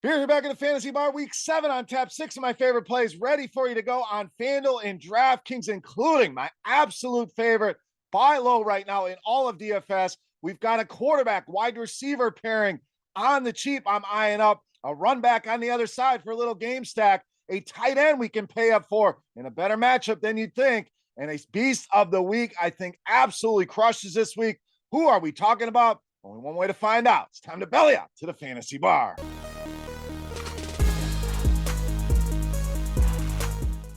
Here, back in the Fantasy Bar, week 7 on tap. 6 of my favorite plays ready for you to go on FanDuel and DraftKings, including my absolute favorite buy low right now in all of DFS. We've got a quarterback wide receiver pairing on the cheap. I'm eyeing up a run back on the other side for a little game stack, a tight end we can pay up for in a better matchup than you'd think, and a beast of the week I think absolutely crushes this week. Who are we talking about? Only one way to find out. It's time to belly up to the Fantasy Bar.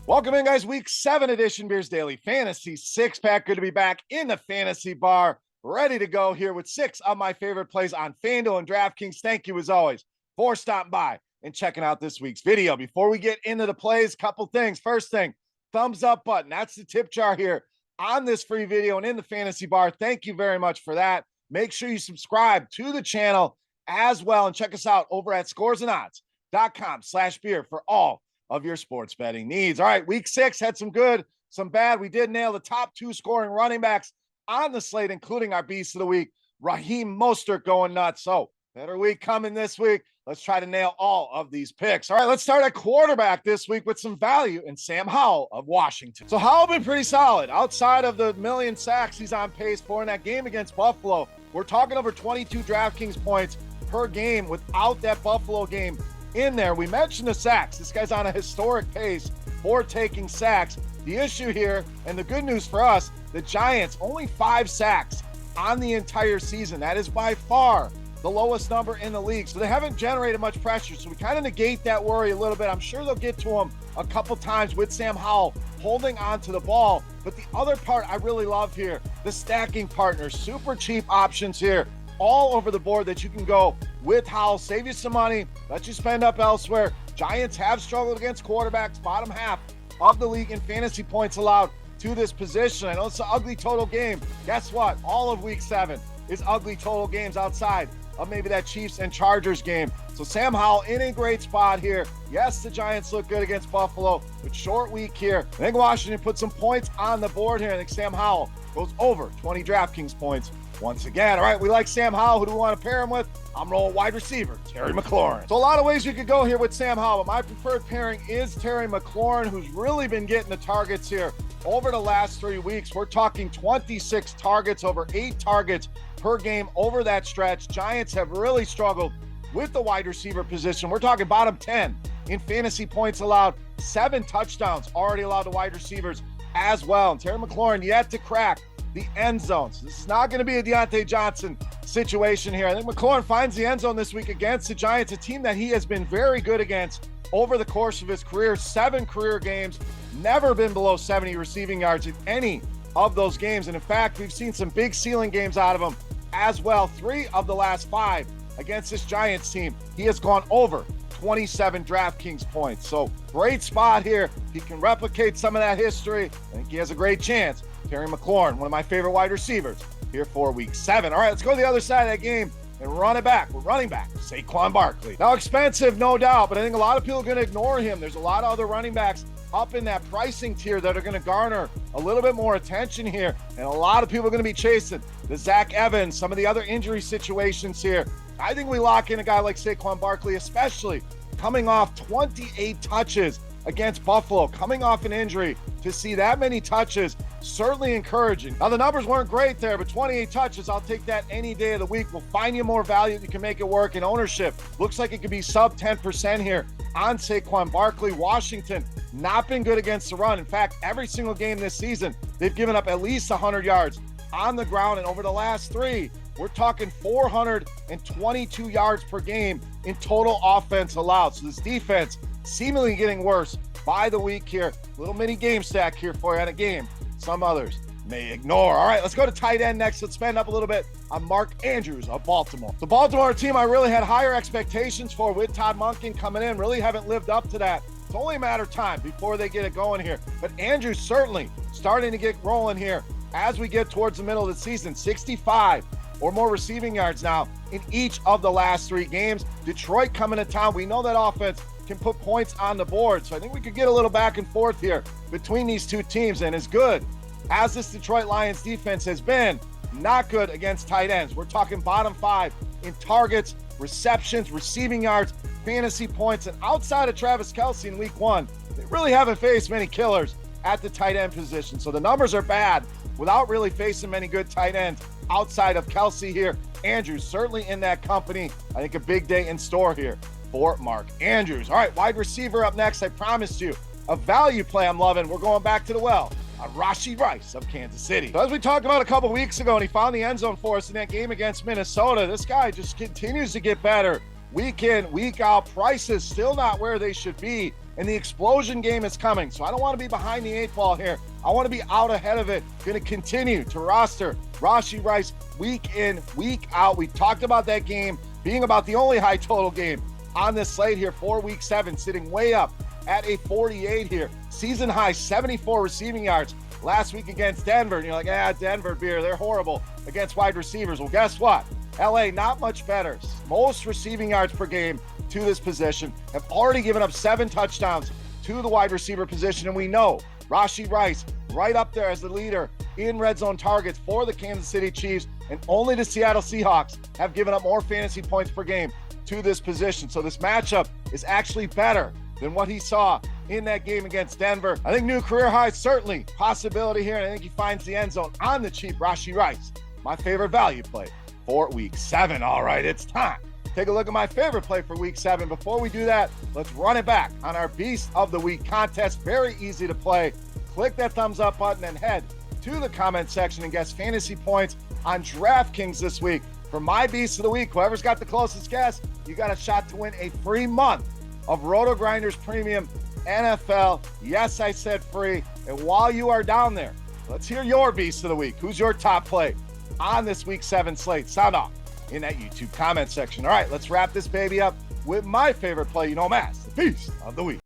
Welcome in, guys. Week 7 edition Beers Daily Fantasy 6-pack. Good to be back in the Fantasy Bar, ready to go here with 6 of my favorite plays on FanDuel and DraftKings. Thank you, as always, for stopping by and checking out this week's video. Before we get into the plays, couple things. First thing, thumbs up button. That's the tip jar here on this free video and in the Fantasy Bar. Thank you very much for that. Make sure you subscribe to the channel as well and check us out over at scoresandodds.com/beer for all of your sports betting needs. All right, week 6 had some good, some bad. We did nail the top 2 scoring running backs on the slate, including our beast of the week, Raheem Mostert, going nuts. So better week coming this week. Let's try to nail all of these picks. All right, let's start at quarterback this week with some value in Sam Howell of Washington. So Howell been pretty solid. Outside of the million sacks he's on pace for in that game against Buffalo, we're talking over 22 DraftKings points per game without that Buffalo game in there. We mentioned the sacks. This guy's on a historic pace for taking sacks. The issue here, and the good news for us, the Giants only 5 sacks on the entire season. That is by far the lowest number in the league. So they haven't generated much pressure. So we kind of negate that worry a little bit. I'm sure they'll get to him a couple times with Sam Howell holding on to the ball. But the other part I really love here, the stacking partners, super cheap options here all over the board that you can go with Howell, save you some money, let you spend up elsewhere. Giants have struggled against quarterbacks, bottom half of the league in fantasy points allowed to this position. I know it's an ugly total game. Guess what? All of week 7 is ugly total games outside of maybe that Chiefs and Chargers game. So Sam Howell in a great spot here. Yes, the Giants look good against Buffalo, but short week here. I think Washington put some points on the board here. I think Sam Howell goes over 20 DraftKings points once again. All right, we like Sam Howell. Who do we want to pair him with? I'm rolling wide receiver, Terry McLaurin. So a lot of ways you could go here with Sam Howell, but my preferred pairing is Terry McLaurin, who's really been getting the targets here over the last 3 weeks. We're talking 26 targets, over 8 targets per game over that stretch. Giants have really struggled with the wide receiver position. We're talking bottom 10 in fantasy points allowed, 7 touchdowns already allowed to wide receivers as well. And Terry McLaurin yet to crack the end zone. So this is not going to be a Deontay Johnson situation here. I think McLaurin finds the end zone this week against the Giants, a team that he has been very good against over the course of his career. 7 career games, never been below 70 receiving yards in any of those games. And in fact, we've seen some big ceiling games out of him as well. 3 of the last 5 against this Giants team, he has gone over 27 DraftKings points. So great spot here. He can replicate some of that history. I think he has a great chance. Terry McLaurin, one of my favorite wide receivers here for week 7. All right, let's go to the other side of that game and run it back. We're running back SAQUON Barkley. Now expensive, no doubt, but I think a lot of people are going to ignore him. There's a lot of other running backs up in that pricing tier that are going to garner a little bit more attention here. And a lot of people are going to be chasing the Zach Evans, some of the other injury situations here. I think we lock in a guy like SAQUON Barkley, especially coming off 28 touches against Buffalo, coming off an injury. To see that many touches, certainly encouraging. Now, the numbers weren't great there, but 28 touches, I'll take that any day of the week. We'll find you more value. You can make it work. And ownership looks like it could be sub 10% here on SAQUON Barkley. Washington, not been good against the run. In fact, every single game this season, they've given up at least 100 yards on the ground. And over the last 3, we're talking 422 yards per game in total offense allowed. So this defense seemingly getting worse by the week here. Little mini game stack here for you on a game some others may ignore. All right, let's go to tight end next. Let's spend up a little bit on Mark Andrews of Baltimore. The Baltimore team I really had higher expectations for with Todd Monken coming in. Really haven't lived up to that. It's only a matter of time before they get it going here. But Andrews certainly starting to get rolling here as we get towards the middle of the season. 65 or more receiving yards now in each of the last 3 games. Detroit coming to town. We know that offense can put points on the board. So I think we could get a little back and forth here between these two teams. And as good as this Detroit Lions defense has been, not good against tight ends. We're talking bottom 5 in targets receptions, receiving yards, fantasy points, and outside of Travis Kelce in week 1, they really haven't faced many killers at the tight end position. So the numbers are bad without really facing many good tight ends outside of Kelce here. Andrews certainly in that company. I think a big day in store here for Mark Andrews. All right, wide receiver up next. I promised you a value play I'm loving. We're going back to the well on RASHEE Rice of Kansas City. So as we talked about a couple weeks ago, and he found the end zone for us in that game against Minnesota, this guy just continues to get better week in, week out. Prices still not where they should be, and the explosion game is coming. So I don't want to be behind the 8 ball here. I want to be out ahead of it. Going to continue to roster RASHEE Rice week in, week out. We talked about that game being about the only high total game on this slate here for week 7, sitting way up at a 48 here. Season high 74 receiving yards last week against Denver. And you're like, Denver, Beer, they're horrible against wide receivers. Well, guess what? LA, not much better. Most receiving yards per game to this position, have already given up 7 touchdowns to the wide receiver position. And we know RASHEE Rice right up there as the leader in red zone targets for the Kansas City Chiefs. And only the Seattle Seahawks have given up more fantasy points per game to this position. So this matchup is actually better than what he saw in that game against Denver. I think new career high, certainly possibility here, and I think he finds the end zone on the cheap. RASHEE Rice, my favorite value play for week 7. All right, it's time. Take a look at my favorite play for week 7. Before we do that, let's run it back on our Beast of the Week contest. Very easy to play. Click that thumbs up button and head to the comment section and guess fantasy points on DraftKings this week. For my Beast of the Week, whoever's got the closest guess, you got a shot to win a free month of RotoGrinders Premium NFL. Yes, I said free. And while you are down there, let's hear your Beast of the Week. Who's your top play on this week 7 slate? Sound off in that YouTube comment section. All right, let's wrap this baby up with my favorite play, you know him as the Beast of the Week.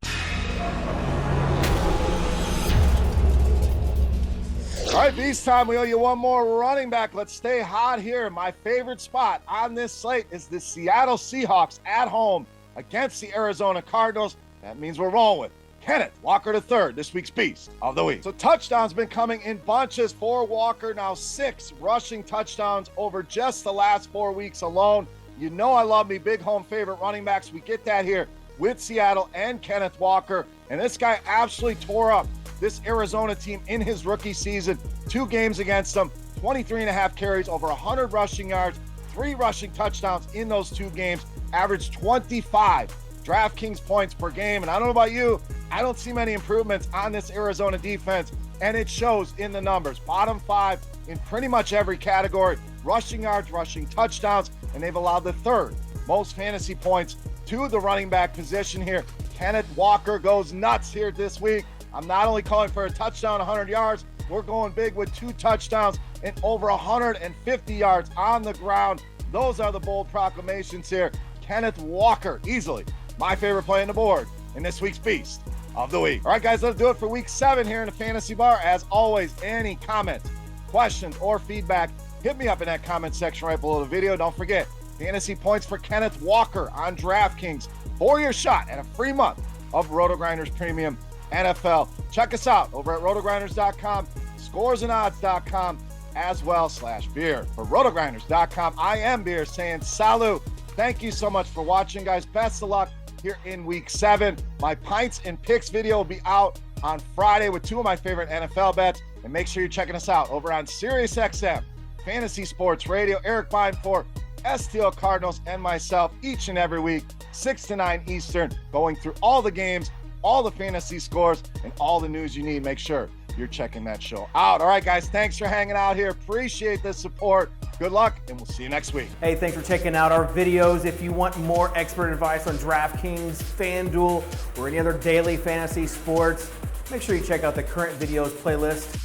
All right, Beast time. We owe you one more running back. Let's stay hot here. My favorite spot on this slate is the Seattle Seahawks at home against the Arizona Cardinals. That means we're rolling with Kenneth Walker III, this week's Beast of the Week. So touchdowns been coming in bunches for Walker. Now 6 rushing touchdowns over just the last 4 weeks alone. You know I love me big home favorite running backs. We get that here with Seattle and Kenneth Walker. And this guy absolutely tore up this Arizona team in his rookie season. 2 games against them, 23.5 carries, over 100 rushing yards, 3 rushing touchdowns in those 2 games, averaged 25 DraftKings points per game. And I don't know about you, I don't see many improvements on this Arizona defense, and it shows in the numbers. Bottom 5 in pretty much every category, rushing yards, rushing touchdowns, and they've allowed the 3rd most fantasy points to the running back position here. Kenneth Walker goes nuts here this week. I'm not only calling for a touchdown, 100 yards, we're going big with 2 touchdowns and over 150 yards on the ground. Those are the bold proclamations here. Kenneth Walker, easily my favorite play on the board in this week's Beast of the Week. All right, guys, let's do it for week 7 here in the Fantasy Bar. As always, any comments, questions, or feedback, hit me up in that comment section right below the video. Don't forget, fantasy points for Kenneth Walker on DraftKings for your shot at a free month of RotoGrinders Premium NFL. Check us out over at rotogrinders.com, scoresandodds.com, as well /beer. For rotogrinders.com, I am Beer saying salut. Thank you so much for watching, guys. Best of luck here in week 7. My Pints and Picks video will be out on Friday with 2 of my favorite NFL bets. And make sure you're checking us out over on SiriusXM, Fantasy Sports Radio. Eric Bine for STL Cardinals and myself each and every week, 6 to 9 Eastern, going through all the games, all the fantasy scores, and all the news you need. Make sure you're checking that show out. All right, guys, thanks for hanging out here. Appreciate the support. Good luck, and we'll see you next week. Hey, thanks for checking out our videos. If you want more expert advice on DraftKings, FanDuel, or any other daily fantasy sports, make sure you check out the current videos playlist.